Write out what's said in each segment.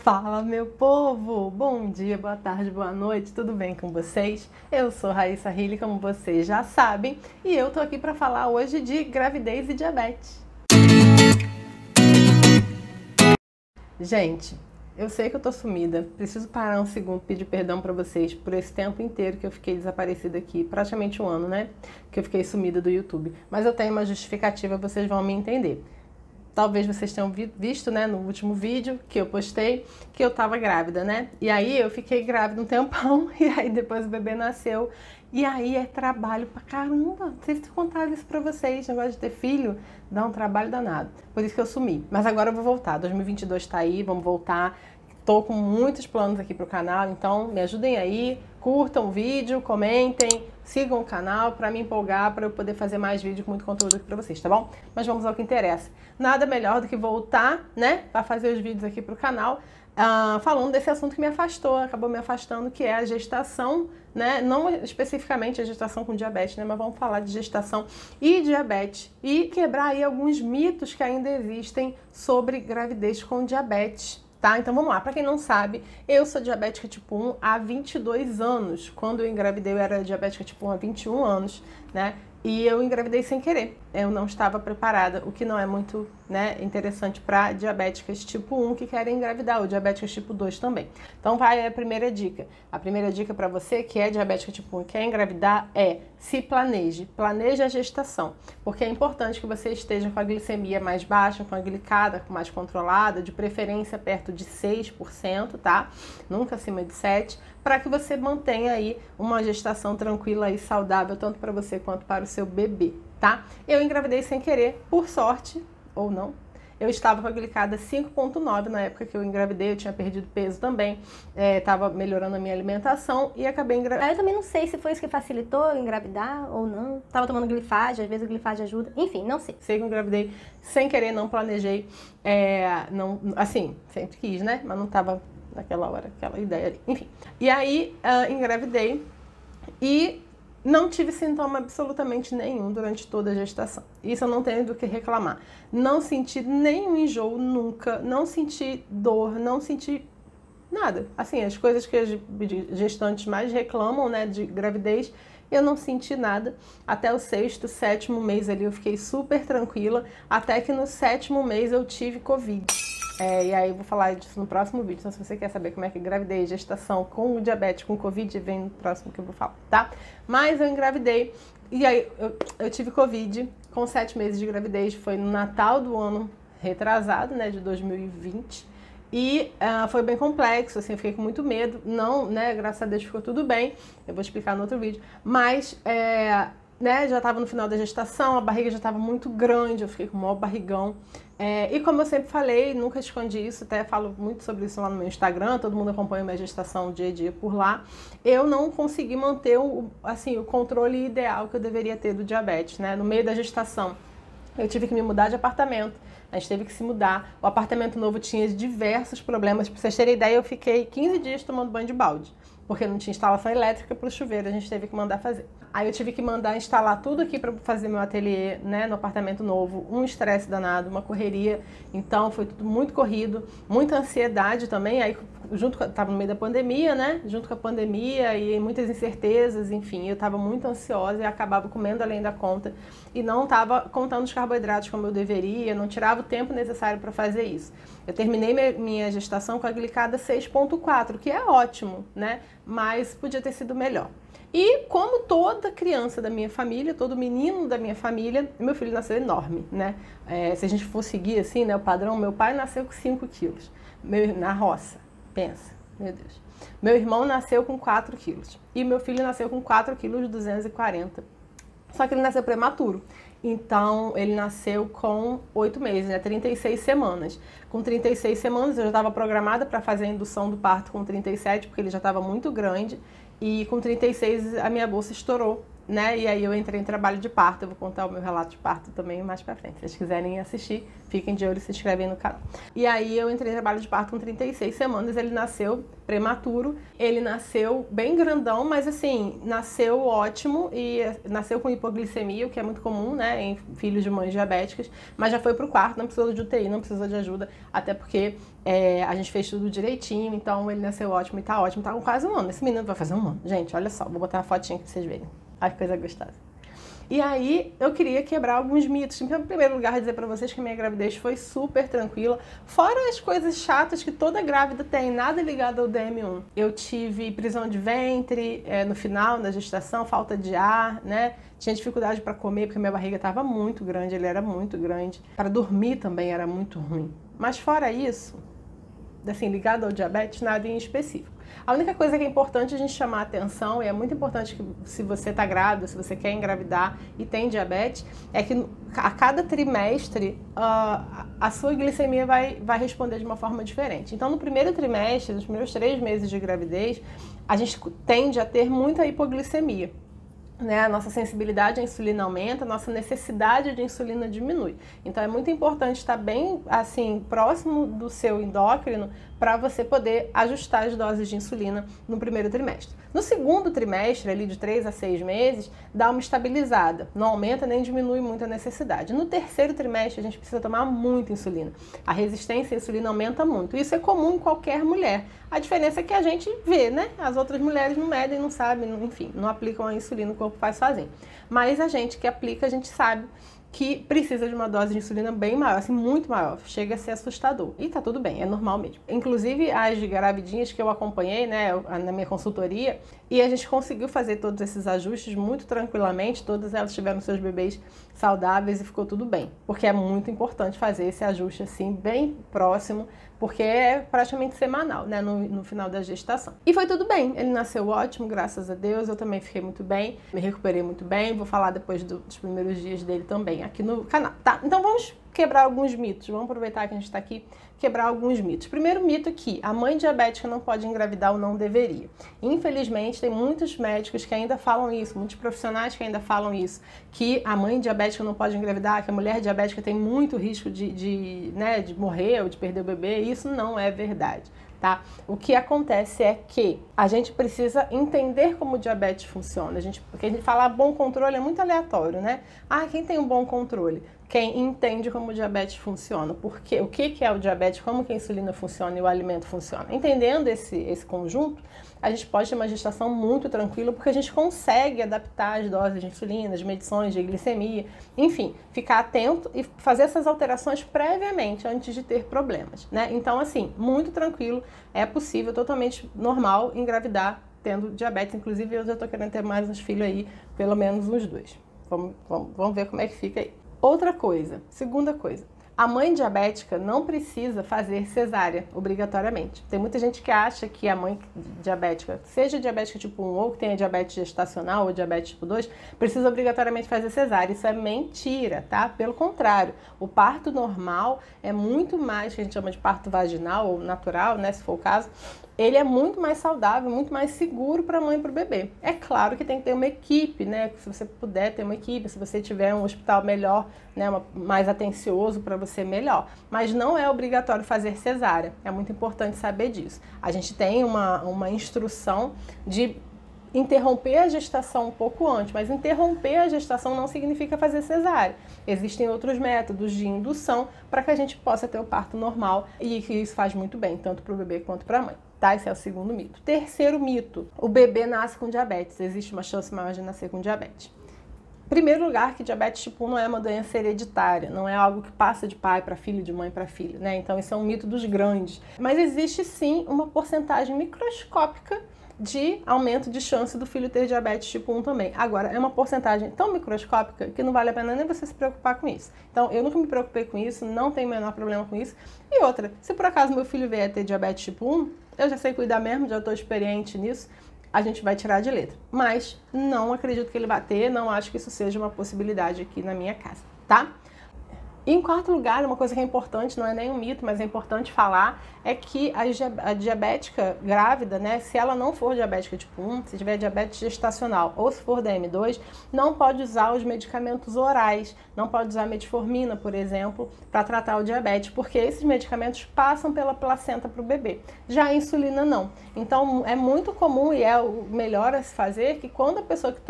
Fala, meu povo! Bom dia, boa tarde, boa noite, tudo bem com vocês? Eu sou Raíssa Hille, como vocês já sabem, e eu tô aqui para falar hoje de gravidez e diabetes. Gente, eu sei que eu tô sumida, preciso parar um segundo, pedir perdão para vocês por esse tempo inteiro que eu fiquei desaparecida aqui, praticamente um ano, né? Que eu fiquei sumida do YouTube, mas eu tenho uma justificativa, vocês vão me entender. Talvez vocês tenham visto, né, no último vídeo que eu postei, que eu tava grávida, né? E aí eu fiquei grávida um tempão, e aí depois o bebê nasceu. E aí é trabalho pra caramba. Não sei se eu contava isso pra vocês, negócio de ter filho, dá um trabalho danado. Por isso que eu sumi. Mas agora eu vou voltar, 2022 tá aí, vamos voltar. Tô com muitos planos aqui pro canal, então me ajudem aí, curtam o vídeo, comentem, sigam o canal para me empolgar, para eu poder fazer mais vídeos com muito conteúdo aqui para vocês, tá bom? Mas vamos ao que interessa. Nada melhor do que voltar, né, para fazer os vídeos aqui pro canal, falando desse assunto que me afastou, acabou me afastando, que é a gestação, né, não especificamente a gestação com diabetes, né, mas vamos falar de gestação e diabetes e quebrar aí alguns mitos que ainda existem sobre gravidez com diabetes. Tá? Então vamos lá, para quem não sabe, eu sou diabética tipo 1 há 22 anos. Quando eu engravidei eu era diabética tipo 1 há 21 anos, né? E eu engravidei sem querer, eu não estava preparada, o que não é muito, né, interessante para diabéticas tipo 1 que querem engravidar, ou diabéticas tipo 2 também. Então vai a primeira dica. A primeira dica para você que é diabética tipo 1 e quer engravidar é se planeje a gestação, porque é importante que você esteja com a glicemia mais baixa, com a glicada mais controlada, de preferência perto de 6%, tá? Nunca acima de 7%, para que você mantenha aí uma gestação tranquila e saudável, tanto para você quanto para o seu bebê, tá? Eu engravidei sem querer, por sorte, ou não. Eu estava com a glicada 5,9 na época que eu engravidei, eu tinha perdido peso também, estava melhorando a minha alimentação e acabei engravidando. Eu também não sei se foi isso que facilitou engravidar ou não. Tava tomando glifage, às vezes o glifage ajuda. Enfim, não sei. Sei que eu engravidei sem querer, não planejei, não, assim, sempre quis, né? Mas não estava naquela hora, aquela ideia ali. Enfim, e aí engravidei e não tive sintoma absolutamente nenhum durante toda a gestação. Isso eu não tenho do que reclamar. Não senti nenhum enjoo nunca, não senti dor, não senti nada. Assim, as coisas que as gestantes mais reclamam, né, de gravidez, eu não senti nada. Até o 6º, 7º mês ali eu fiquei super tranquila, até que no 7º mês eu tive Covid. E aí eu vou falar disso no próximo vídeo, então se você quer saber como é que engravidei, gestação com o diabetes, com Covid, vem no próximo que eu vou falar, tá? Mas eu engravidei e aí eu tive Covid com 7 meses de gravidez, foi no Natal do ano retrasado, né, de 2020. E foi bem complexo, assim, eu fiquei com muito medo, não, né, graças a Deus ficou tudo bem, eu vou explicar no outro vídeo, mas, né, já estava no final da gestação, a barriga já estava muito grande, eu fiquei com o maior barrigão, e como eu sempre falei, nunca escondi isso, até falo muito sobre isso lá no meu Instagram, todo mundo acompanha a minha gestação dia a dia por lá, eu não consegui manter assim, o controle ideal que eu deveria ter do diabetes, né, no meio da gestação. Eu tive que me mudar de apartamento, a gente teve que se mudar, o apartamento novo tinha diversos problemas, pra vocês terem ideia, eu fiquei 15 dias tomando banho de balde, porque não tinha instalação elétrica para o chuveiro, a gente teve que mandar fazer. Aí eu tive que mandar instalar tudo aqui para fazer meu ateliê, né, no apartamento novo, um estresse danado, uma correria, então foi tudo muito corrido, muita ansiedade também, aí tava no meio da pandemia, né, junto com a pandemia e muitas incertezas, enfim, eu tava muito ansiosa e acabava comendo além da conta e não tava contando os carboidratos como eu deveria, não tirava o tempo necessário para fazer isso. Eu terminei minha gestação com a glicada 6,4, que é ótimo, né, mas podia ter sido melhor. E como toda criança da minha família, todo menino da minha família, meu filho nasceu enorme, né? Se a gente for seguir assim, né, o padrão, meu pai nasceu com 5 quilos, na roça, pensa, meu Deus. Meu irmão nasceu com 4 quilos e meu filho nasceu com 4 quilos 240. Só que ele nasceu prematuro. Então, ele nasceu com 8 meses, né? 36 semanas. Com 36 semanas, eu já estava programada para fazer a indução do parto com 37, porque ele já estava muito grande. E com 36, a minha bolsa estourou. né? E aí eu entrei em trabalho de parto. Eu vou contar o meu relato de parto também mais pra frente. Se vocês quiserem assistir, fiquem de olho e se inscrevem no canal. E aí eu entrei em trabalho de parto com 36 semanas. Ele nasceu prematuro. Ele nasceu bem grandão, mas assim, nasceu ótimo e nasceu com hipoglicemia, o que é muito comum, né, em filhos de mães diabéticas. Mas já foi pro quarto, não precisou de UTI, não precisou de ajuda, até porque a gente fez tudo direitinho. Então ele nasceu ótimo e tá ótimo. Tá com quase um ano. Esse menino vai fazer um ano. Gente, olha só, vou botar uma fotinha pra vocês verem. Olha que coisa gostosa. E aí, eu queria quebrar alguns mitos. Então, em primeiro lugar, dizer pra vocês que a minha gravidez foi super tranquila. Fora as coisas chatas que toda grávida tem, nada ligado ao DM1. Eu tive prisão de ventre no final da gestação, falta de ar, né? Tinha dificuldade para comer, porque minha barriga estava muito grande, ele era muito grande. Para dormir também era muito ruim. Mas fora isso, assim, ligado ao diabetes, nada em específico. A única coisa que é importante a gente chamar a atenção, e é muito importante que se você está grávida, se você quer engravidar e tem diabetes, é que a cada trimestre a sua glicemia vai responder de uma forma diferente. Então, no primeiro trimestre, nos primeiros 3 meses de gravidez, a gente tende a ter muita hipoglicemia. Né? A nossa sensibilidade à insulina aumenta, a nossa necessidade de insulina diminui. Então é muito importante estar bem assim próximo do seu endócrino para você poder ajustar as doses de insulina no primeiro trimestre. No segundo trimestre, ali de 3 a 6 meses, dá uma estabilizada, não aumenta nem diminui muito a necessidade. No terceiro trimestre, a gente precisa tomar muita insulina. A resistência à insulina aumenta muito. Isso é comum em qualquer mulher. A diferença é que a gente vê, né? As outras mulheres não medem, não sabem, enfim, não aplicam a insulina, o corpo faz sozinho. Mas a gente que aplica, a gente sabe que precisa de uma dose de insulina bem maior, assim, muito maior. Chega a ser assustador. E tá tudo bem, é normal mesmo. Inclusive, as gravidinhas que eu acompanhei, né, na minha consultoria, e a gente conseguiu fazer todos esses ajustes muito tranquilamente, todas elas tiveram seus bebês saudáveis e ficou tudo bem. Porque é muito importante fazer esse ajuste, assim, bem próximo, porque é praticamente semanal, né, no final da gestação. E foi tudo bem, ele nasceu ótimo, graças a Deus, eu também fiquei muito bem, me recuperei muito bem, vou falar depois dos primeiros dias dele também aqui no canal, tá? Então vamos quebrar alguns mitos, vamos aproveitar que a gente tá aqui, quebrar alguns mitos. Primeiro mito é que a mãe diabética não pode engravidar ou não deveria. Infelizmente, tem muitos médicos que ainda falam isso, muitos profissionais que ainda falam isso, que a mãe diabética não pode engravidar, que a mulher diabética tem muito risco de morrer ou de perder o bebê. Isso não é verdade. Tá? O que acontece é que a gente precisa entender como o diabetes funciona. Porque a gente fala bom controle é muito aleatório, né? Quem tem um bom controle? Quem entende como o diabetes funciona. Porque, o que é o diabetes, como que a insulina funciona e o alimento funciona. Entendendo esse conjunto, a gente pode ter uma gestação muito tranquila, porque a gente consegue adaptar as doses de insulina, as medições de glicemia, enfim, ficar atento e fazer essas alterações previamente, antes de ter problemas, né? Então, assim, muito tranquilo, é possível, totalmente normal engravidar tendo diabetes. Inclusive, eu já tô querendo ter mais uns filhos aí, pelo menos uns 2. Vamos ver como é que fica aí. Outra coisa, segunda coisa. A mãe diabética não precisa fazer cesárea, obrigatoriamente. Tem muita gente que acha que a mãe diabética, seja diabética tipo 1 ou que tenha diabetes gestacional ou diabetes tipo 2, precisa obrigatoriamente fazer cesárea. Isso é mentira, tá? Pelo contrário, o parto normal é muito mais, que a gente chama de parto vaginal ou natural, né, se for o caso, ele é muito mais saudável, muito mais seguro para a mãe e para o bebê. É claro que tem que ter uma equipe, né? Se você puder ter uma equipe, se você tiver um hospital melhor, né, mais atencioso para você, melhor. Mas não é obrigatório fazer cesárea. É muito importante saber disso. A gente tem uma instrução de interromper a gestação um pouco antes, mas interromper a gestação não significa fazer cesárea. Existem outros métodos de indução para que a gente possa ter o parto normal e que isso faz muito bem, tanto para o bebê quanto para a mãe. Tá? Esse é o segundo mito. Terceiro mito, o bebê nasce com diabetes. Existe uma chance maior de nascer com diabetes. Primeiro lugar, que diabetes tipo 1 não é uma doença hereditária, não é algo que passa de pai para filho, de mãe para filho, né? Então isso é um mito dos grandes. Mas existe sim uma porcentagem microscópica de aumento de chance do filho ter diabetes tipo 1 também. Agora, é uma porcentagem tão microscópica que não vale a pena nem você se preocupar com isso. Então, eu nunca me preocupei com isso, não tenho o menor problema com isso. E outra, se por acaso meu filho vier a ter diabetes tipo 1, eu já sei cuidar mesmo, já estou experiente nisso, a gente vai tirar de letra. Mas não acredito que ele vai ter, não acho que isso seja uma possibilidade aqui na minha casa, tá? E em quarto lugar, uma coisa que é importante, não é nem um mito, mas é importante falar, é que a diabética grávida, né, se ela não for diabética tipo 1, se tiver diabetes gestacional ou se for DM2, não pode usar os medicamentos orais, não pode usar metformina, por exemplo, para tratar o diabetes, porque esses medicamentos passam pela placenta para o bebê. Já a insulina não. Então é muito comum e é o melhor a se fazer que quando a pessoa que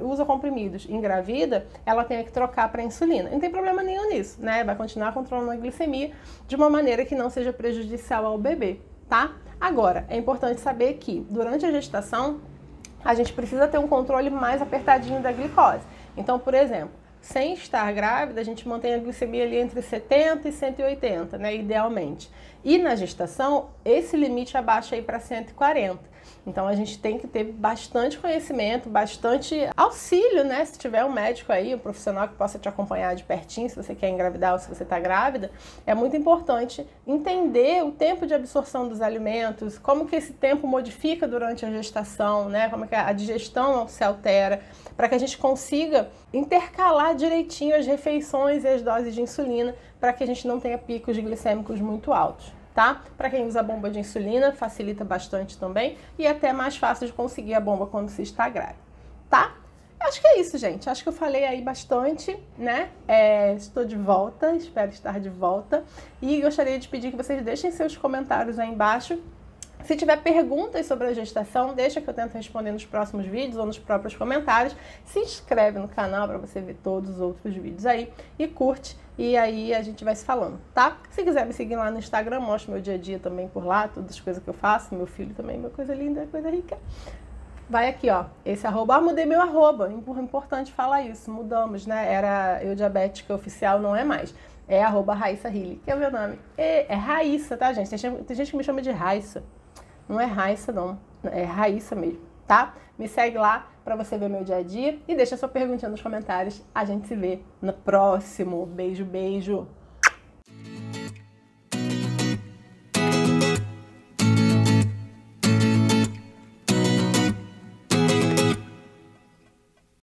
usa comprimidos engravida, ela tenha que trocar para insulina. Não tem problema nenhum nisso, né? Vai continuar controlando a glicemia de uma maneira que não seja prejudicial ao bebê, tá? Agora, é importante saber que durante a gestação a gente precisa ter um controle mais apertadinho da glicose. Então, por exemplo, sem estar grávida, a gente mantém a glicemia ali entre 70 e 180, né, idealmente. E na gestação, esse limite abaixa aí para 140. Então a gente tem que ter bastante conhecimento, bastante auxílio, né? Se tiver um médico aí, um profissional que possa te acompanhar de pertinho, se você quer engravidar ou se você está grávida, é muito importante entender o tempo de absorção dos alimentos, como que esse tempo modifica durante a gestação, né? Como que a digestão se altera, para que a gente consiga intercalar direitinho as refeições e as doses de insulina, para que a gente não tenha picos glicêmicos muito altos. Tá? Para quem usa bomba de insulina, facilita bastante também e é até mais fácil de conseguir a bomba quando se está grávida, tá? Acho que é isso, gente. Acho que eu falei aí bastante, né? Estou de volta, espero estar de volta e gostaria de pedir que vocês deixem seus comentários aí embaixo. Se tiver perguntas sobre a gestação, deixa que eu tento responder nos próximos vídeos ou nos próprios comentários. Se inscreve no canal para você ver todos os outros vídeos aí e curte. E aí a gente vai se falando, tá? Se quiser me seguir lá no Instagram, mostro meu dia a dia também por lá, todas as coisas que eu faço, meu filho também, uma coisa linda, coisa rica. Vai aqui, ó, esse arroba, mudei meu arroba, importante falar isso, mudamos, né? Era eu diabética oficial, não é mais. É arroba Raissa Hilly, que é o meu nome. É Raissa, tá, gente? Tem gente que me chama de Raissa. Não é Raissa, não. É Raissa mesmo, tá? Me segue lá para você ver meu dia a dia e deixa sua perguntinha nos comentários. A gente se vê no próximo. Beijo, beijo!